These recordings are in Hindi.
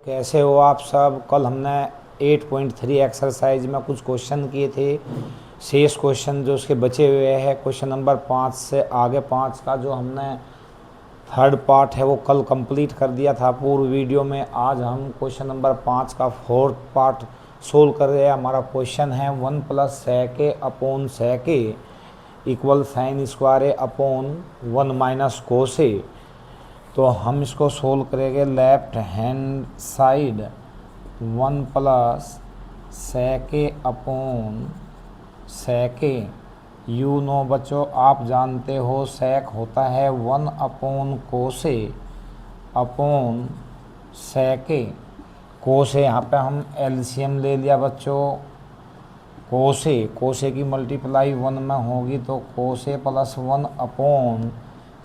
कैसे हो आप सब। कल हमने 8.3 एक्सरसाइज में कुछ क्वेश्चन किए थे। शेष क्वेश्चन जो उसके बचे हुए हैं क्वेश्चन नंबर 5 से आगे 5 का जो हमने थर्ड पार्ट है वो कल कंप्लीट कर दिया था पूर्व वीडियो में। आज हम क्वेश्चन नंबर 5 का फोर्थ पार्ट सोल्व कर रहे हैं। हमारा क्वेश्चन है 1 + sec a upon sec a equal sign square A upon 1 - cos a। तो हम इसको सोल्व करेंगे left hand side 1 + sec a upon sec a। You know बच्चों, आप जानते हो sec होता है 1 / cos a upon sec a। cos a यहाँ पे हम एलसीएम ले लिया बच्चों। cos a की मल्टीप्लाई 1 में होगी तो cos a + 1 upon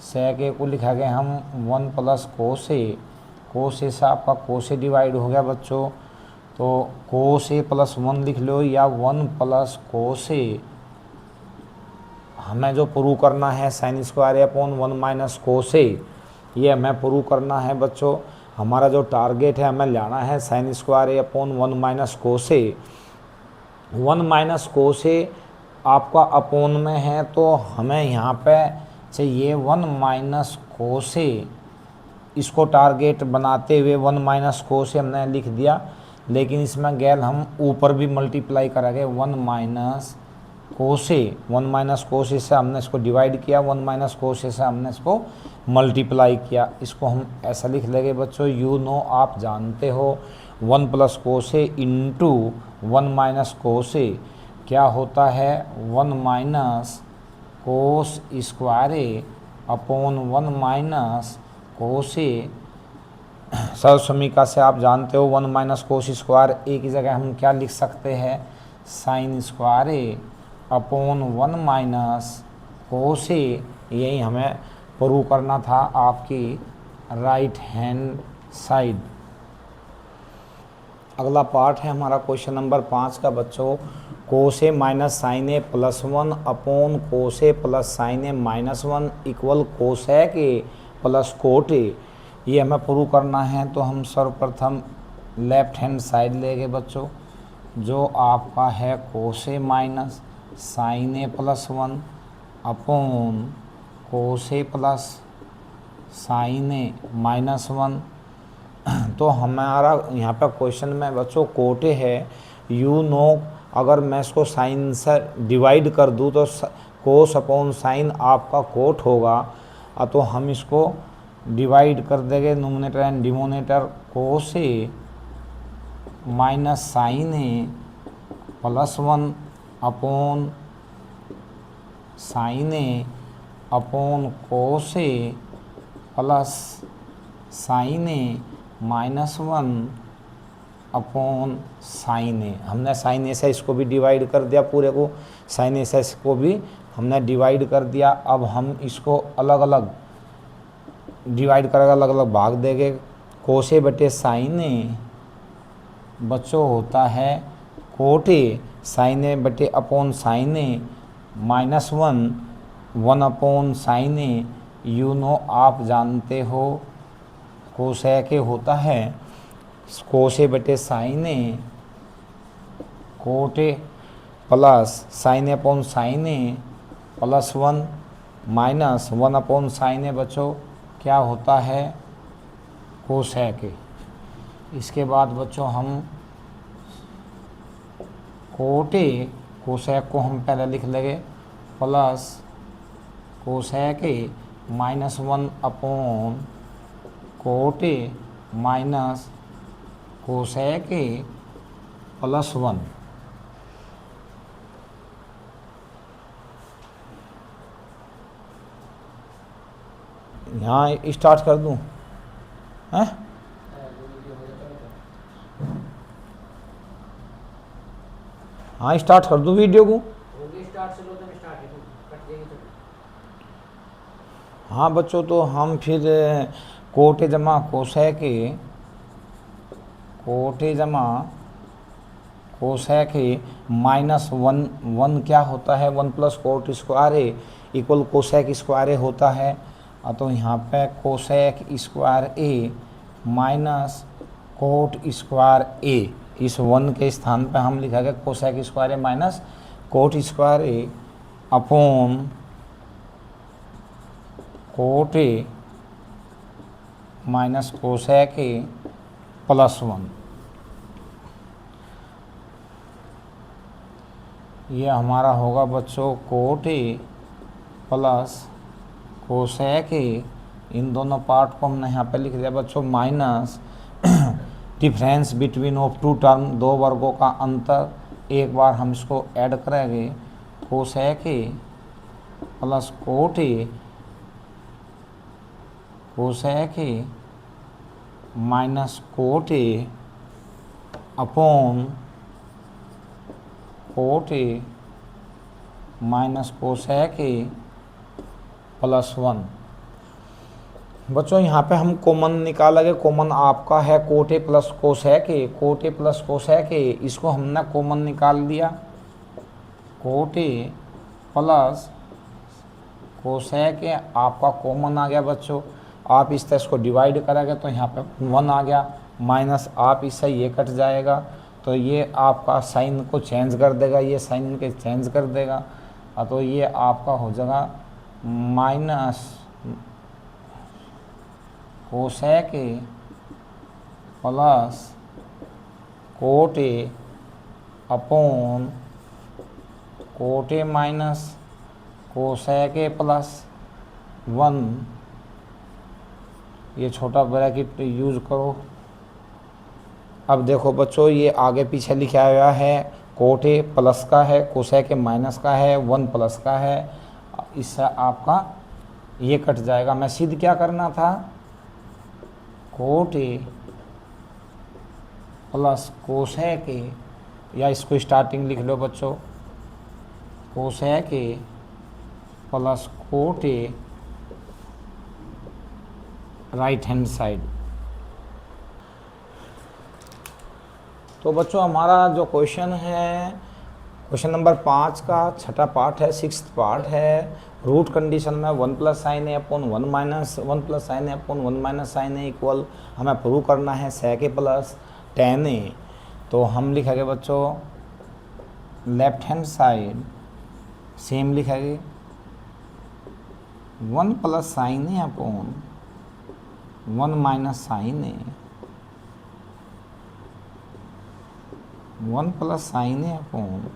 sec a को लिखा गया हम 1 + cos a। cos a से आपका cos a डिवाइड हो गया बच्चों, तो cos a + 1 लिख लो या 1 + cos a। हमें जो प्रूव करना है sine square A upon 1 - cos a, ये हमें प्रूव करना है बच्चों। हमारा जो टारगेट है हमें लाना है sine square A upon 1 - cos a। 1 - cos a आपका अपोन में है तो हमें यहाँ पे चाहिए 1 - cos a। इसको टारगेट बनाते हुए 1 - cos a हमने लिख दिया, लेकिन इसमें गैल हम ऊपर भी मल्टीप्लाई करेंगे 1 - cos a। 1 - cos a से हमने इसको डिवाइड किया, 1 - cos a से हमने इसको मल्टीप्लाई किया। इसको हम ऐसा लिख लेंगे बच्चों, यू नो आप जानते हो 1 + cos a into 1 - cos a क्या होता है 1 - cos square a upon 1 - cos a। सर्व समीकरण से आप जानते हो 1 - cos स्क्वायर a की जगह हम क्या लिख सकते हैं, sine square a upon 1 - cos a। यही हमें प्रूव करना था आपकी राइट हैंड साइड। अगला पार्ट है हमारा क्वेश्चन नंबर 5 का बच्चों। cos a - sin a + 1 upon cos a + sin a - 1 equal cosec a + cot a। ये हमें प्रूव करना है तो हम सर्वप्रथम लेफ्ट हैंड साइड लेंगे बच्चों, जो आपका है cos a - sin a + 1 upon cos a + sin a - 1। तो हमारा यहाँ पर क्वेश्चन में बच्चों कोट है, यू नो अगर मैं इसको साइन से डिवाइड कर दूँ तो कोस अपॉन साइन आपका कोट होगा। तो हम इसको डिवाइड कर देंगे numerator and denominator, cos A minus sine A + 1 upon sine A upon cos A plus sine A -1 upon sine A. हमने साइन ए से इसको भी डिवाइड कर दिया, पूरे को साइन ए से इसको भी हमने डिवाइड कर दिया। अब हम इसको अलग अलग डिवाइड करके अलग अलग भाग देंगे। कोस ए बटे साइन ए बच्चों होता है कोट ए, साइन ए बटे upon sine A -1 1 upon sine A. You know आप जानते हो कोसेक होता है कोस ए बटे sine A cot A plus sine A upon sine A +1 -1 upon sine A बच्चों क्या होता है कोसेक। इसके बाद बच्चों हम कोट ए कोसेक को हम पहले लिख लेंगे plus cosec -1 upon cot A minus cosec +1। यहाँ स्टार्ट कर दूँ हैं? हाँ स्टार्ट कर दूँ वीडियो को। हाँ बच्चों, तो हम फिर कोटे जमा कोसेक -1 क्या होता है 1 + cot square A equal cosec square A होता है। तो यहाँ पे cosec square A minus cot square A, इस 1 के स्थान पे हम लिखेंगे cosec square A minus cot square A upon cot A minus cosec A plus 1। ये हमारा होगा बच्चों cot A plus cosec A, इन दोनों पार्ट को हमने यहाँ पे लिख दिया बच्चों minus difference between of two term, दो वर्गों का अंतर, एक बार हम इसको ऐड करेंगे cosec A plus cot A cosec A minus cot A upon cot A minus cosec A plus 1। बच्चों यहाँ पे हम कॉमन निकालेंगे, कॉमन आपका है coat A plus cosec A, cot A plus cosec ए, इसको हमने कॉमन निकाल लिया, कोट ए प्लस कोसेक ए आपका कॉमन आ गया बच्चों। आप इस तरह इसको डिवाइड करेंगे तो यहाँ पे 1 आ गया, माइनस आप इससे ये कट जाएगा तो ये आपका साइन को चेंज कर देगा, ये साइन के चेंज कर देगा, तो ये आपका हो जाएगा minus cosec A plus cot A upon cot A minus cosec A plus 1। ये छोटा ब्रैकेट यूज करो। अब देखो बच्चों ये आगे पीछे लिखा हुआ है, कोट ए प्लस का है, कोसेक ए माइनस का है, 1 प्लस का है, इससे आपका ये कट जाएगा। मैं सिद्ध क्या करना था, कोट ए प्लस कोसेक ए, या इसको स्टार्टिंग लिख लो बच्चों, cosec A plus cot A right hand side. तो बच्चों हमारा जो क्वेश्चन है, क्वेश्चन नंबर 5 का छठा पार्ट है, 6th पार्ट है। रूट कंडीशन में 1 plus sine A upon 1 minus 1 plus sine A upon 1 minus sine A equal हमें प्रूव करना है सेक ए प्लस टेन ए। तो हम लिखेंगे बच्चों लेफ्ट हैंड साइड सेम लिखेंगे 1 plus sine A upon 1 minus sine A, 1 plus sine A upon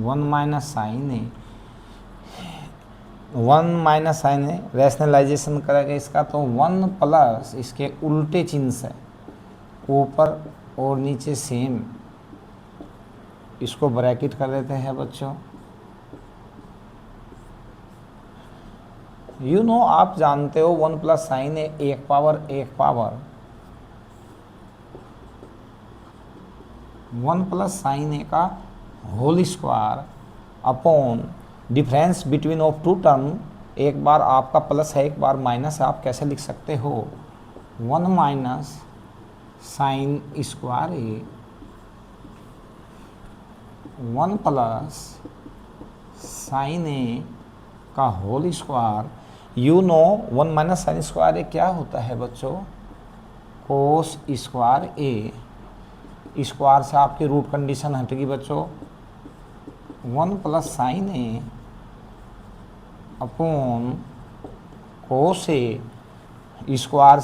1 minus sine A, 1 minus sine A rationalisation करेंगे इसका तो 1 प्लस इसके उल्टे चिन्ह से ऊपर और नीचे सेम, इसको ब्रैकेट कर देते हैं बच्चों। यू नो आप जानते हो 1 प्लस साइन ए एक पावर 1 प्लस साइन ए का whole square upon difference between of two term, एक बार आपका प्लस है एक बार माइनस है, आप कैसे लिख सकते हो 1 minus sine square A 1 plus sine A का whole square. You know 1 minus sine square A क्या होता है बच्चों, कोस स्क्वायर ए, स्क्वायर से आपकी रूट कंडीशन हटेगी बच्चों, 1 plus sine A upon cos A, square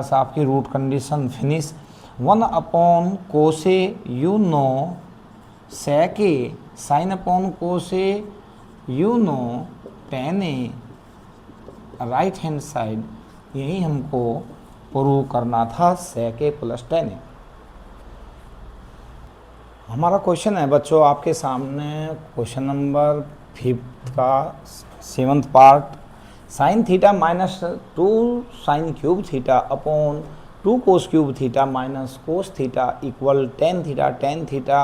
से आपकी root condition finish, 1 upon cos A, you know sec A, sine upon cos A, you know tan A, right hand side. यही हमको प्रूव करना था सेक ए प्लस टेन ए। हमारा क्वेश्चन है बच्चों आपके सामने, क्वेश्चन नंबर 5 का 7th part, sine theta minus 2 sine cube theta upon 2 cos cube theta minus cos theta equal tan theta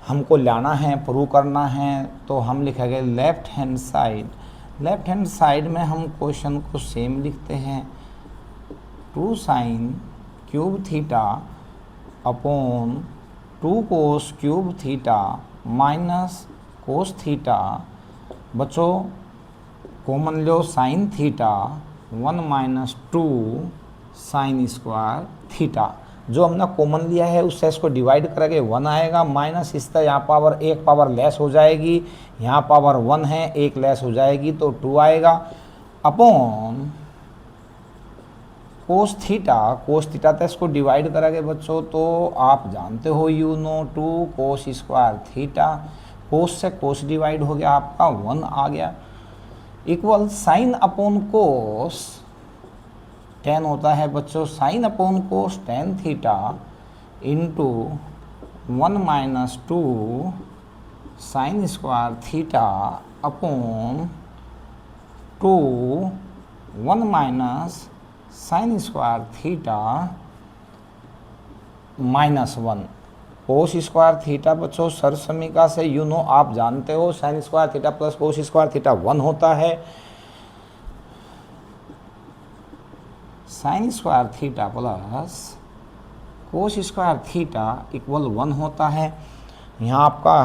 हमको लाना है, प्रूव करना है। तो हम लिखेंगे लेफ्ट हैंड साइड में हम क्वेश्चन को सेम लिखते हैं, 2 sine cube theta upon 2 cos cube theta minus cos theta. बच्चों कॉमन लो sine theta 1 minus 2 sine square theta. जो हमने कॉमन लिया है उससे इसको डिवाइड करेंगे 1 आएगा, माइनस इस तरह यहाँ पावर एक पावर लेस हो जाएगी, यहाँ पावर 1 है एक लेस हो जाएगी तो 2 आएगा, अपॉन कोस थीटा तो इसको डिवाइड करेंगे बच्चों तो आप जानते हो you know 2 cos square theta, cos से कोस डिवाइड हो गया आपका 1 आ गया, इक्वल साइन अपॉन कोस 10 होता है बच्चों, साइन अपॉन कोस tan theta into 1 minus 2 sine square theta upon 2 1 minus sine square theta minus 1 कोस स्क्वायर थीटा बच्चों सर समीका से यू नो आप जानते हो sine square theta plus cos square theta 1 होता है, sine square theta plus cos square theta equal 1 होता है। यहाँ आपका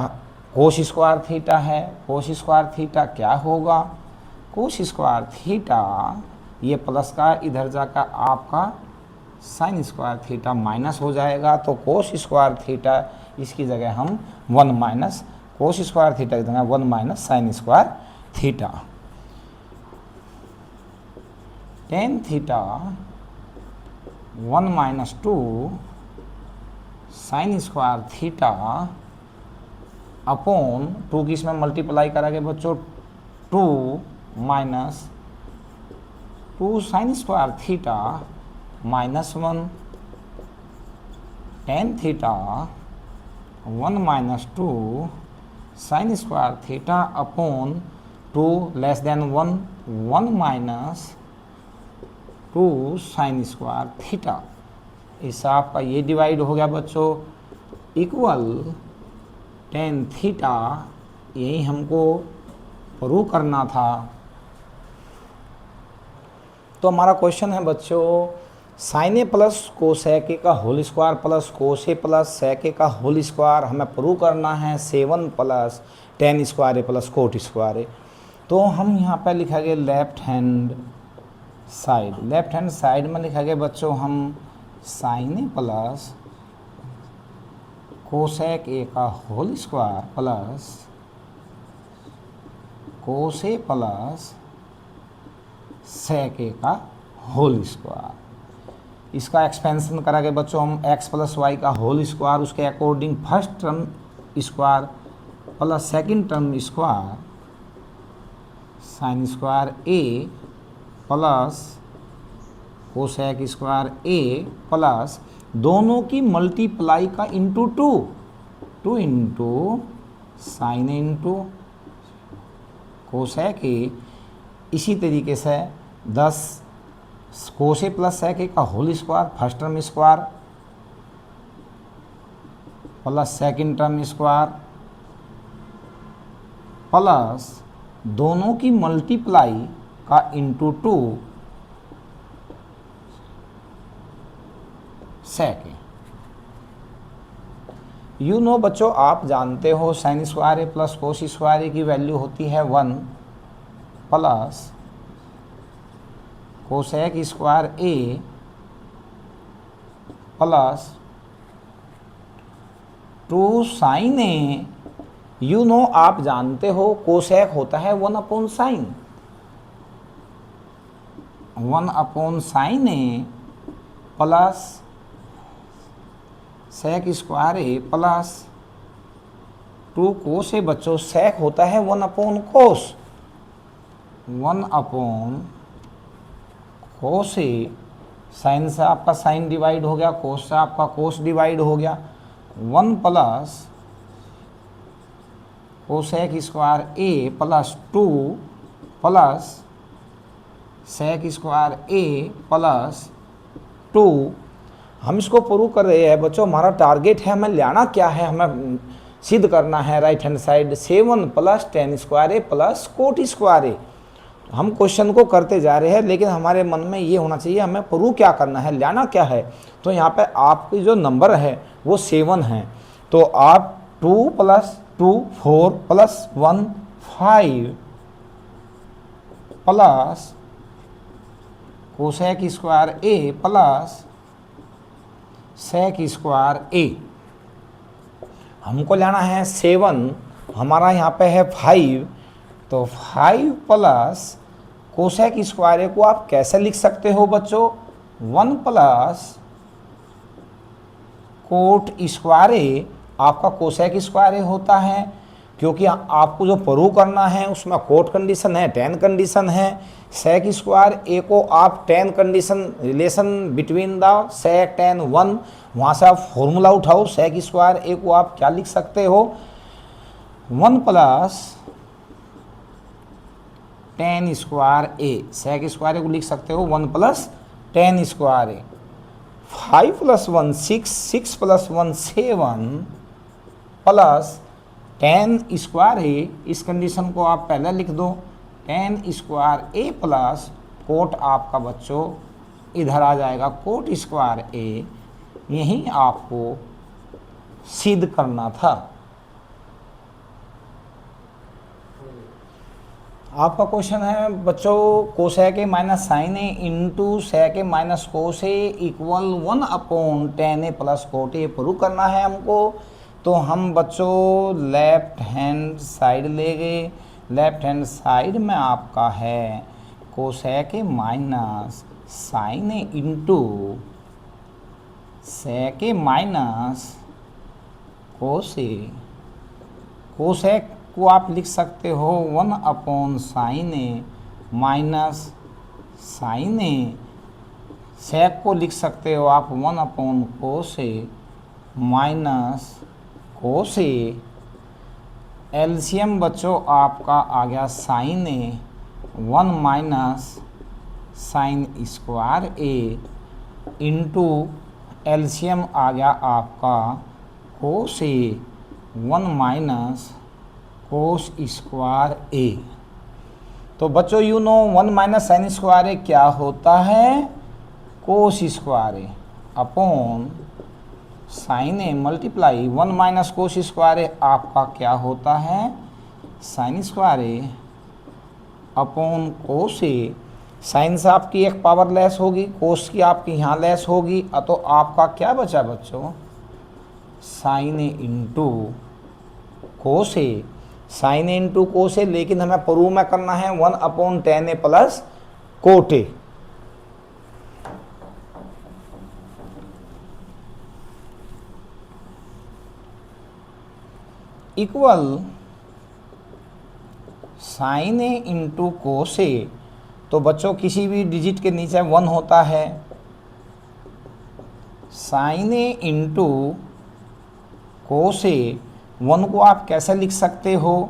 कोस स्क्वायर थीटा है, कोस स्क्वायर थीटा क्या होगा, कोस स्क्वायर थीटा ये प्लस का इधर जाकर आपका साइन स्क्वायर थीटा माइनस हो जाएगा, तो कोस स्क्वायर थीटा इसकी जगह हम 1 माइनस कोस स्क्वायर थीटा की जगह 1 minus sine square theta, tan theta 1 minus 2 sine square theta upon 2 की इसमें मल्टीप्लाई करेंगे बच्चों 2 minus 2 sine square theta minus 1 tan theta 1 minus 2 sine square theta upon 2 less than 1 1 minus 2 sine square theta, इस आपका ये डिवाइड हो गया बच्चों, इक्वल टेन थीटा, यही हमको प्रूव करना था। तो हमारा क्वेश्चन है बच्चों sine A plus cosec A का whole square plus cos A plus sec A का होल स्क्वायर हमें प्रूव करना है 7 plus tan square A plus cot square A. तो हम यहाँ पर लिखेंगे लेफ्ट हैंड साइड में लिखेंगे बच्चों हम sine A plus cosec A का whole square plus cos A plus sec A का होल स्क्वायर। इसका एक्सपेंशन करेंगे बच्चों हम x प्लस वाई का होल स्क्वायर उसके according first term square plus second term square sine square A plus cosec square A plus दोनों की मल्टीप्लाई का into 2 into sine into cosec A, इसी तरीके से 10 कोस ए प्लस सेक ए का whole square first term square plus second term square plus दोनों की मल्टीप्लाई का into 2 sec A. You know बच्चों आप जानते हो sine square A plus cos square A की वैल्यू होती है 1 plus cosec square A plus 2 sine A. You know आप जानते हो कोसेक होता है 1 upon sine, 1 upon sine A plus sec square A plus 2 कोस ए। बच्चों सेक होता है 1 upon cos, 1 upon cos A, sine से आपका साइन डिवाइड हो गया, कोस से आपका कोस डिवाइड हो गया, 1 plus cosec square A plus 2 plus sec square A plus 2। हम इसको प्रूव कर रहे हैं बच्चों, हमारा टारगेट है हमें लाना क्या है, हमें सिद्ध करना है right hand side 7 plus tan square A plus cot square A. हम क्वेश्चन को करते जा रहे हैं लेकिन हमारे मन में ये होना चाहिए हमें प्रूव क्या करना है, लाना क्या है। तो यहाँ पे आपकी जो नंबर है वो 7 है, तो आप 2 plus 2 4 plus 1 5 plus cosec square A plus sec square A. हमको लेना है 7, हमारा यहाँ पे है 5, तो 5 प्लस कोसेक स्क्वायर ए को आप कैसे लिख सकते हो बच्चों, 1 प्लस कोट स्क्वायर ए आपका कोसेक स्क्वायर ए होता है, क्योंकि आपको जो प्रूव करना है उसमें कोट कंडीशन है, टेन कंडीशन है। सेक स्क्वायर ए को आप ten condition relation between the sake ten 1, वहाँ से आप फॉर्मूला उठाओ। सेक स्क्वायर ए को आप क्या लिख सकते हो, 1 plus tan square A. Sec square A को लिख सकते हो 1 plus tan square A. 5 plus 1 6, 6 plus 1 7 plus tan square A, इस कंडीशन को आप पहले लिख दो, tan square A plus cot आपका बच्चों इधर आ जाएगा कोट स्क्वायर ए। यही आपको सिद्ध करना था। आपका क्वेश्चन है बच्चों, cosec A minus sine A into sec A minus cos A equal 1/10 A plus cot A prove करना है हमको। तो हम बच्चों लेफ्ट हैंड साइड ले गए। लेफ्ट हैंड साइड में आपका है cosec A minus sine A into sec A minus cos A. Cosec को आप लिख सकते हो 1/साइन ए माइनस साइन ए। सेक को लिख सकते हो आप 1/कोस ए माइनस कोस ए। एलसीएम बच्चों आपका आ गया sign A 1 minus sine square A into LCM आ गया आपका कोस ए 1 माइनस कोस स्क्वायर ए। तो बच्चों you know 1 minus sine square A क्या होता है, cos square A upon sine A multiply 1 minus cos square A आपका क्या होता है, sine square A upon cos A. Sine से आपकी एक पावर लेस होगी, कोस की आपकी यहाँ लेस होगी, तो आपका क्या बचा बच्चों, sine A into cos A. Sine A into cos A, लेकिन हमें प्रूव में करना है 1/10 A plus cot A. Equal sine A into cos A. तो बच्चों किसी भी डिजिट के नीचे 1 होता है। साइन ए इंटू कोस ए, 1 को आप कैसे लिख सकते हो,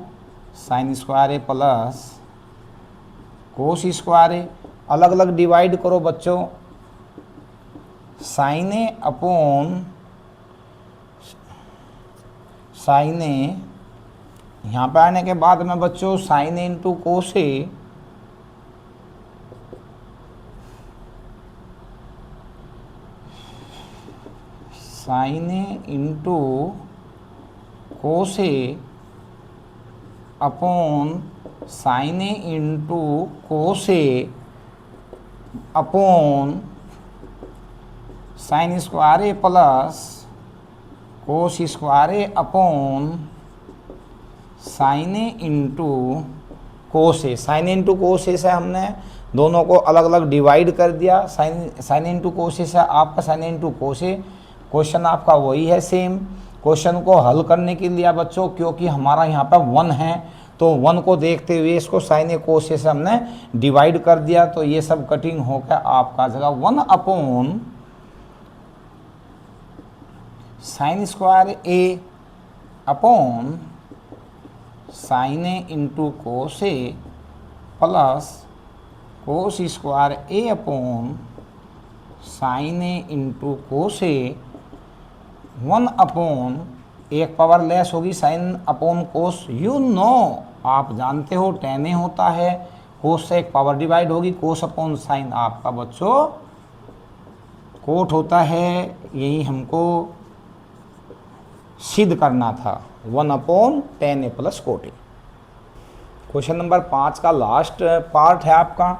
sine square A plus cos square ए। अलग अलग डिवाइड करो बच्चों, साइन ए अपॉन साइन ए। यहाँ पे आने के बाद में बच्चों sine A into cos A sine A into cos A upon sine A into cos A upon sign square A plus cos square A upon sine A into cos A. Sine into cos ए से हमने दोनों को अलग अलग डिवाइड कर दिया। साइन इंटू कोस ए से आपका साइन इंटू कोस ए। क्वेश्चन आपका वही है सेम। क्वेश्चन को हल करने के लिए बच्चों, क्योंकि हमारा यहाँ पर 1 है, तो 1 को देखते हुए इसको साइन ए कोस ए से हमने डिवाइड कर दिया। तो ये सब कटिंग होकर आपका जगह 1/, sign square A upon sine A into cos A plus cos square A upon sine A into cos ए 1/, एक पावर लेस होगी sign upon cos. You know, आप जानते हो 10 ए होता है, कोस से एक पावर डिवाइड होगी, कोस अपॉन साइन आपका बच्चों कोट होता है। यही हमको सिद्ध करना था, 1/10 A plus cot A. Question number 5 का लास्ट पार्ट है आपका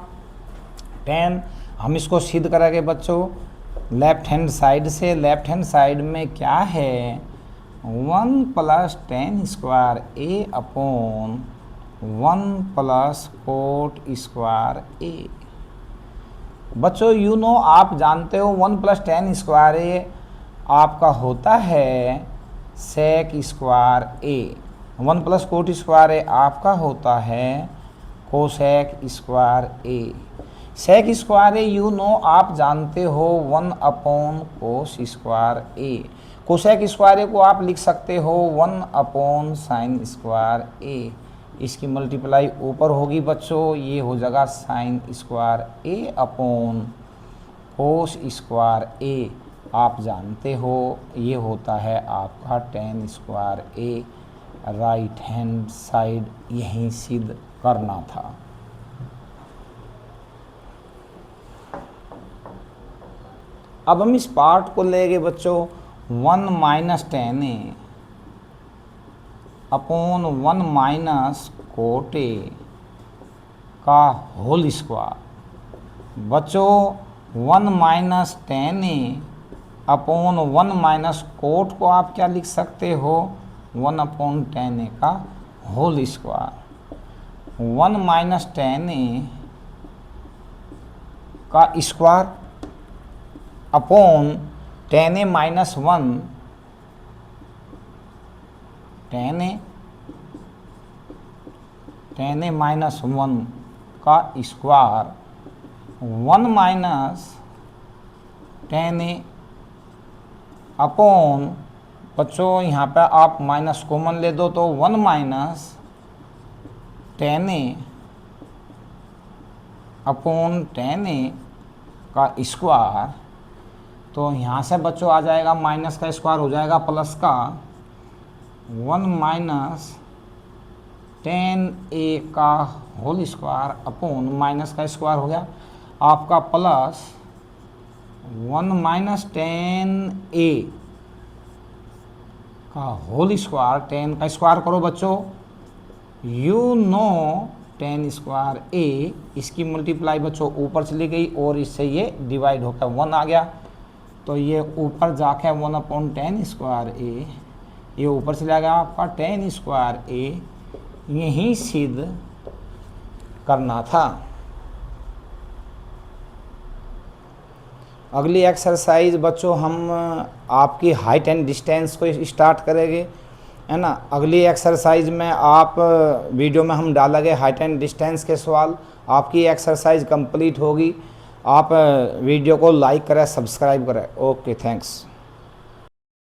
10 हम इसको सिद्ध करेंगे बच्चों लेफ्ट हैंड साइड से। लेफ्ट हैंड साइड में क्या है, 1 plus tan square A upon 1 plus cot square ए। बच्चों यू नो आप जानते हो 1 प्लस टेन स्क्वायर ए आपका होता है sec square A, 1 plus cot square A आपका होता है cosec square A. Sec square A you know आप जानते हो 1 upon cos square A. Cosec square A को आप लिख सकते हो 1 अपॉन साइन स्क्वायर ए। इसकी मल्टीप्लाई ऊपर होगी बच्चों, ये हो जाएगा sign square A upon cos square ए। आप जानते हो ये होता है आपका टेन स्क्वायर ए। राइट हैंड साइड यहीं सिद्ध करना था। अब हम इस पार्ट को लेंगे बच्चों 1 minus ten A upon 1 minus cot A का होल स्क्वायर। बच्चों 1 माइनस टेन ए अपॉन 1 माइनस कोट को आप क्या लिख सकते हो, 1 अपॉन टेन ए का होल स्क्वायर। 1 माइनस टेन ए का स्क्वायर अपॉन टेन ए माइनस 1, टेन ए माइनस 1 का स्क्वायर। 1 माइनस टेन ए अपॉन बच्चों यहाँ पे आप माइनस कॉमन ले दो तो 1 माइनस टेन ए अपॉन टेन ए का स्क्वायर। तो यहाँ से बच्चों आ जाएगा माइनस का स्क्वायर हो जाएगा प्लस का, 1 माइनस टेन ए का होल स्क्वायर अपॉन माइनस का स्क्वायर हो गया आपका प्लस 1 माइनस टेन ए का होल स्क्वायर। 10 का स्क्वायर करो बच्चों, यू नो 10 स्क्वायर ए। इसकी मल्टीप्लाई बच्चों ऊपर चली गई और इससे ये डिवाइड होकर 1 आ गया, तो ये ऊपर जाके 1 अपॉन 10 स्क्वायर ए, ये ऊपर चला गया आपका 10 स्क्वायर ए। यही सिद्ध करना था। अगली एक्सरसाइज बच्चों हम आपकी हाइट एंड डिस्टेंस को स्टार्ट करेंगे, है ना। अगली एक्सरसाइज में आप वीडियो में हम डालेंगे हाइट एंड डिस्टेंस के सवाल। आपकी एक्सरसाइज कंप्लीट होगी। आप वीडियो को लाइक करें, सब्सक्राइब करें। Okay, thanks.